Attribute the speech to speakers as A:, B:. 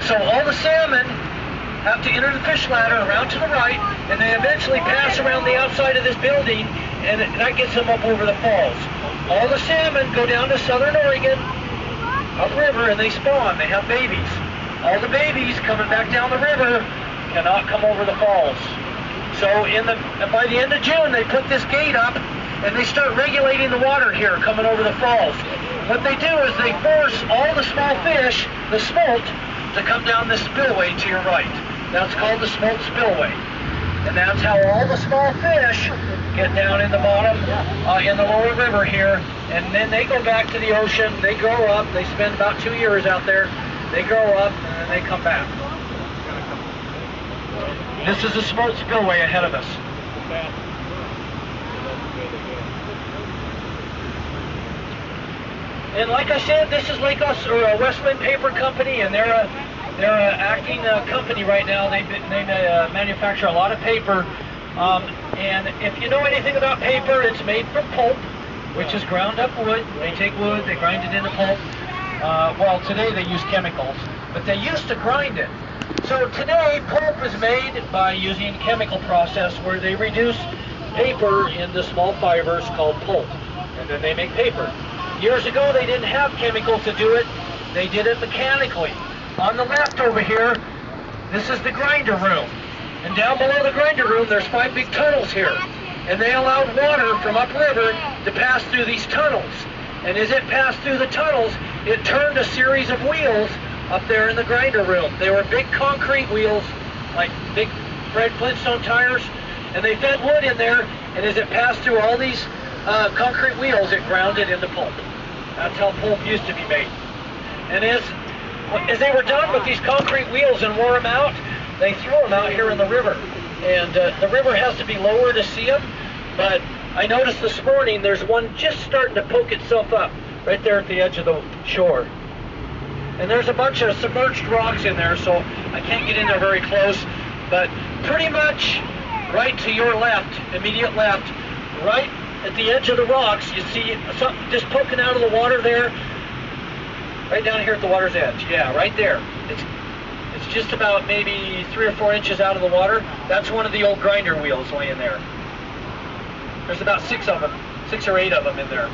A: So all the salmon have to enter the fish ladder around to the right, and they eventually pass around the outside of this building, and that gets them up over the falls. All the salmon go down to southern Oregon, upriver, and they spawn. They have babies. All the babies coming back down the river cannot come over the falls. So by the end of June, they put this gate up, and they start regulating the water here coming over the falls. What they do is they force all the small fish, the smolt, to come down this spillway to your right. That's called the smolt spillway. And that's how all the small fish get down in the bottom, in the lower river here. And then they go back to the ocean. They grow up. They spend about 2 years out there. They grow up, and then they come back. This is the smolt spillway ahead of us. And like I said, this is Westland Paper Company, and they're an acting company right now. They manufacture a lot of paper. And if you know anything about paper, it's made from pulp, which is ground up wood. They take wood, they grind it into pulp. Well, today they use chemicals, but they used to grind it. So today, pulp is made by using a chemical process where they reduce paper into small fibers called pulp, and then they make paper. Years ago, they didn't have chemicals to do it. They did it mechanically. On the left over here, this is the grinder room. And down below the grinder room, there's 5 big tunnels here. And they allowed water from upriver to pass through these tunnels. And as it passed through the tunnels, it turned a series of wheels up there in the grinder room. They were big concrete wheels, like big red Flintstone tires, and they fed wood in there, and as it passed through all these concrete wheels, it ground it into pulp. That's how pulp used to be made. And as they were done with these concrete wheels and wore them out, they threw them out here in the river. And the river has to be lower to see them, but I noticed this morning there's one just starting to poke itself up right there at the edge of the shore. And there's a bunch of submerged rocks in there, so I can't get in there very close, but pretty much right to your left, immediate left, right at the edge of the rocks, you see something just poking out of the water there, right down here at the water's edge. Yeah, right there. It's just about maybe 3 or 4 inches out of the water. That's one of the old grinder wheels laying there. There's about 6 of them, 6 or 8 of them in there.